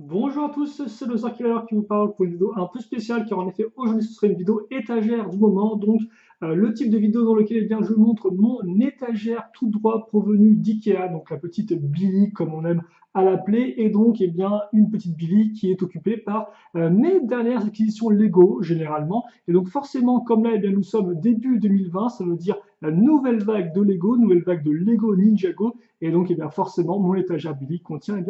Bonjour à tous, c'est le Killer qui vous parle pour une vidéo un peu spéciale car en effet aujourd'hui ce sera une vidéo étagère du moment. Donc le type de vidéo dans lequel je vous montre mon étagère tout droit provenue d'IKEA, donc la petite Billy comme on aime à l'appeler, et donc une petite Billy qui est occupée par mes dernières acquisitions Lego généralement. Et donc forcément comme là nous sommes début 2020, ça veut dire la nouvelle vague de Lego, nouvelle vague de Lego Ninjago, et donc forcément mon étagère Billy contient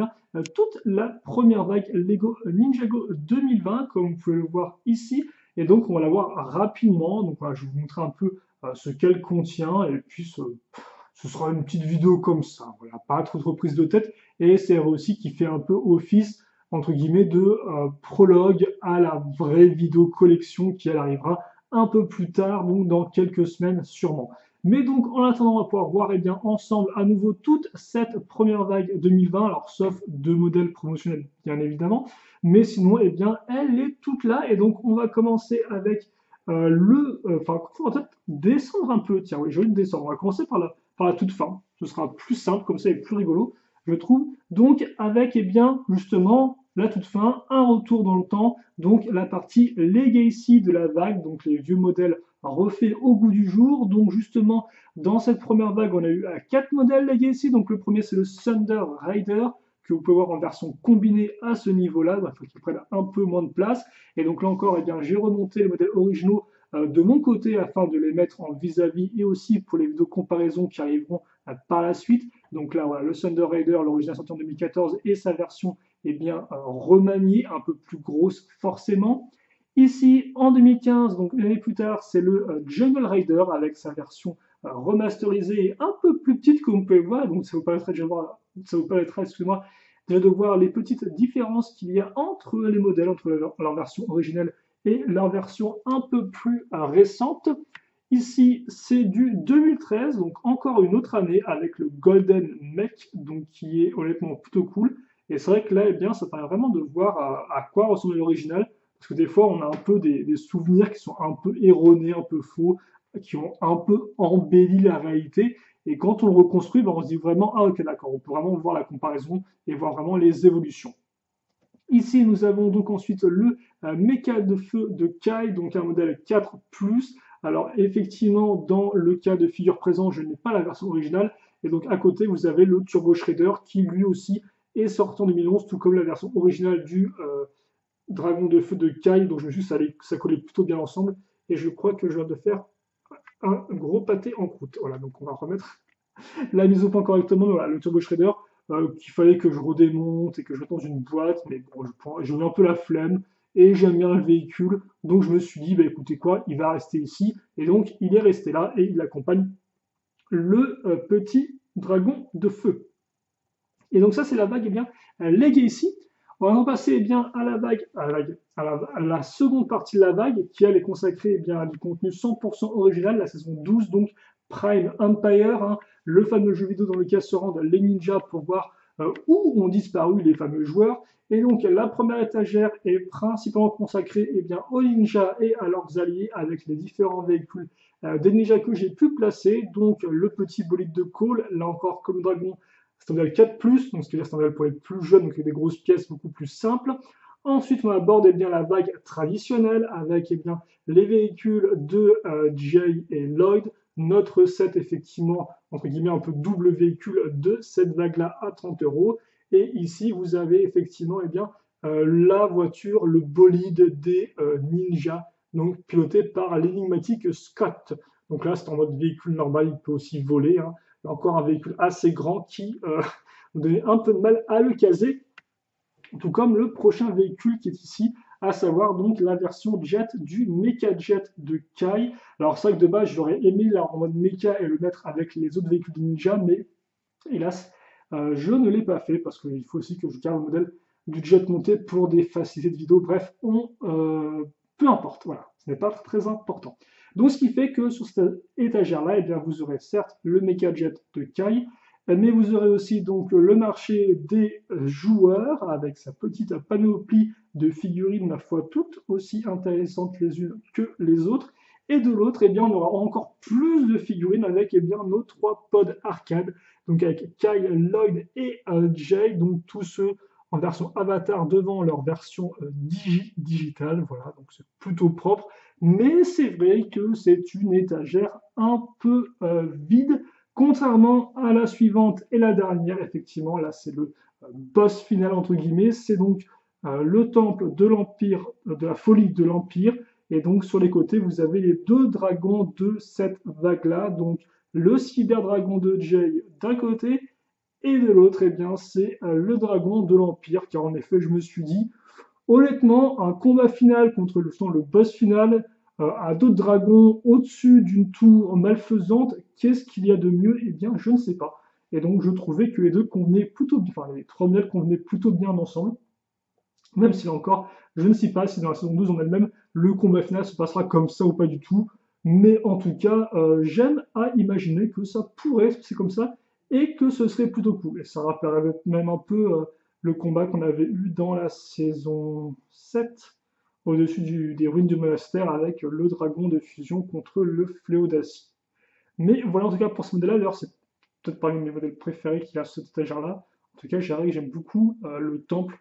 toute la première vague Lego Ninjago 2020, comme vous pouvez le voir ici. Et donc, on va la voir rapidement. Donc, voilà, je vais vous montrer un peu ce qu'elle contient. Et puis, ce sera une petite vidéo comme ça. Voilà, pas trop prise de tête. Et c'est aussi qui fait un peu office, entre guillemets, de prologue à la vraie vidéo collection qui, elle, arrivera un peu plus tard, donc dans quelques semaines sûrement. Mais donc, en attendant, on va pouvoir voir ensemble à nouveau toute cette première vague 2020, alors sauf deux modèles promotionnels, bien évidemment, mais sinon, elle est toute là. Et donc, on va commencer avec enfin, en fait, descendre un peu. Tiens, oui, j'ai envie de descendre. On va commencer par la toute fin. Ce sera plus simple, comme ça, et plus rigolo, je trouve. Donc, avec, justement, la toute fin, un retour dans le temps, donc la partie Legacy de la vague, donc les vieux modèles refait au goût du jour. Donc justement, dans cette première vague, on a eu 4 modèles Legacy. Donc le premier, c'est le Thunder Rider, que vous pouvez voir en version combinée à ce niveau-là. Il faut qu'il prenne un peu moins de place. Et donc là encore, j'ai remonté les modèles originaux de mon côté afin de les mettre en vis-à-vis et aussi pour les vidéos comparaisons qui arriveront par la suite. Donc là, voilà, le Thunder Raider, l'original sorti en 2014 et sa version remaniée, un peu plus grosse forcément. Ici, en 2015, donc une année plus tard, c'est le Jungle Raider avec sa version remasterisée et un peu plus petite que vous pouvez voir. Donc ça vous permettra, excusez-moi, déjà de voir les petites différences qu'il y a entre les modèles, entre leur version originelle et leur version un peu plus récente. Ici, c'est du 2013, donc encore une autre année avec le Golden Mech, donc qui est honnêtement plutôt cool. Et c'est vrai que là, ça permet vraiment de voir à quoi ressemble l'original, parce que des fois, on a un peu des souvenirs qui sont un peu erronés, un peu faux, qui ont un peu embelli la réalité. Et quand on le reconstruit, on se dit vraiment, ah ok, d'accord, on peut vraiment voir la comparaison et voir vraiment les évolutions. Ici, nous avons donc ensuite le méca de feu de Kai, donc un modèle 4+. Alors effectivement, dans le cas de figure présent, je n'ai pas la version originale. Et donc à côté, vous avez le Turbo Shredder qui lui aussi est sorti en 2011, tout comme la version originale du Dragon de feu de Kai. Donc je me suis dit que ça collait plutôt bien ensemble. Et je crois que je viens de faire un gros pâté en croûte. Voilà, donc on va remettre la mise au point correctement. Voilà, le Turbo Shredder, qu'il fallait que je redémonte et que je mette dans une boîte, mais bon, j'ai eu un peu la flemme et j'aime bien le véhicule, donc je me suis dit, bah écoutez quoi, il va rester ici, et donc il est resté là et il accompagne le petit dragon de feu. Et donc ça, c'est la vague Legacy. On va en passer à la vague, à la seconde partie de la vague, qui elle est consacrée à du contenu 100% original, la saison 12, donc Prime Empire, hein, le fameux jeu vidéo dans lequel se rendent les ninjas pour voir où ont disparu les fameux joueurs. Et donc la première étagère est principalement consacrée aux ninjas et à leurs alliés, avec les différents véhicules des ninjas que j'ai pu placer. Donc le petit bolide de Cole, là encore comme dragon, standard 4+, donc ce qui veut dire standard pour les plus jeunes, donc avec des grosses pièces beaucoup plus simples. Ensuite, on aborde la vague traditionnelle avec les véhicules de Jay et Lloyd. Notre set, effectivement, entre guillemets, un peu double véhicule de cette vague-là à 30 €. Et ici, vous avez effectivement la voiture, le bolide des ninjas, donc piloté par l'énigmatique Scott. Donc là, c'est en mode véhicule normal, il peut aussi voler, hein. Encore un véhicule assez grand qui nous donnait un peu de mal à le caser, tout comme le prochain véhicule qui est ici, à savoir donc la version jet du Mecha Jet de Kai. Alors c'est vrai que de base j'aurais aimé là en mode mecha et le mettre avec les autres véhicules de Ninja, mais hélas je ne l'ai pas fait parce qu'il faut aussi que je garde le modèle du jet monté pour des facilités de vidéo. Bref, peu importe, voilà, ce n'est pas très important. Donc ce qui fait que sur cette étagère-là, vous aurez certes le Mecha Jet de Kai, mais vous aurez aussi donc le marché des joueurs avec sa petite panoplie de figurines, ma foi, toutes aussi intéressantes les unes que les autres. Et de l'autre, on aura encore plus de figurines avec nos 3 pods arcade, donc avec Kyle, Lloyd et Jay, donc tous ceux en version avatar devant leur version digitale, voilà, donc c'est plutôt propre, mais c'est vrai que c'est une étagère un peu vide, contrairement à la suivante et la dernière, effectivement, là c'est le boss final entre guillemets, c'est donc le temple de l'Empire, de la folie de l'Empire, et donc sur les côtés vous avez les deux dragons de cette vague-là, donc le cyberdragon de Jay d'un côté, et de l'autre, eh bien, c'est le dragon de l'Empire, car en effet, je me suis dit, honnêtement, un combat final contre le boss final, à d'autres dragons au-dessus d'une tour malfaisante, qu'est-ce qu'il y a de mieux? Eh bien, je ne sais pas. Et donc, je trouvais que les deux convenaient plutôt bien, enfin, les trois modèles convenaient plutôt bien ensemble, même si là encore, je ne sais pas si dans la saison 12 en elle-même, le combat final se passera comme ça ou pas du tout. Mais en tout cas, j'aime à imaginer que ça pourrait se passer comme ça et que ce serait plutôt cool. Et ça rappellerait même un peu le combat qu'on avait eu dans la saison 7 au-dessus des ruines du monastère avec le dragon de fusion contre le fléau d'acier. Mais voilà en tout cas pour ce modèle-là, d'ailleurs c'est peut-être parmi mes modèles préférés qu'il y a sur cette étagère-là. En tout cas, j'aime beaucoup le temple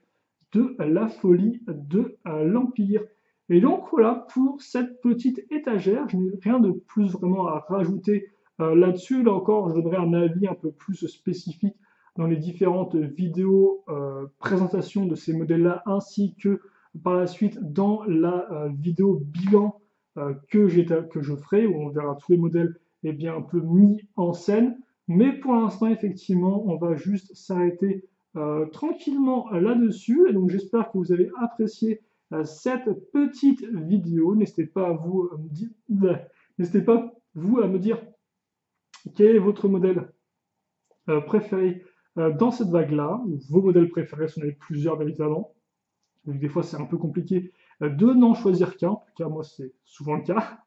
de la folie de l'Empire. Et donc voilà pour cette petite étagère, je n'ai rien de plus vraiment à rajouter là-dessus. Là encore, je donnerai un avis un peu plus spécifique dans les différentes vidéos présentations de ces modèles-là, ainsi que par la suite dans la vidéo bilan que je ferai, où on verra tous les modèles bien, un peu mis en scène. Mais pour l'instant, effectivement, on va juste s'arrêter tranquillement là-dessus. Et donc, j'espère que vous avez apprécié cette petite vidéo. N'hésitez pas à vous n'hésitez pas vous à me dire quel est votre modèle préféré dans cette vague-là, vos modèles préférés, si on en avez plusieurs, bien évidemment. Donc, des fois, c'est un peu compliqué de n'en choisir qu'un. En tout cas, moi, c'est souvent le cas.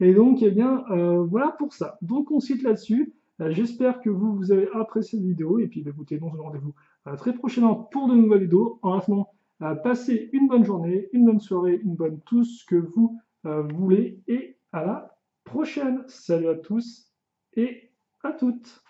Et donc, eh bien, voilà pour ça. Donc, on se quitte là-dessus. J'espère que vous avez apprécié cette vidéo. Et puis, bah, écoutez, on se donne rendez-vous très prochainement pour de nouvelles vidéos. En attendant, passez une bonne journée, une bonne soirée, une bonne tout ce que vous voulez. Et à la prochaine. Salut à tous et à toutes.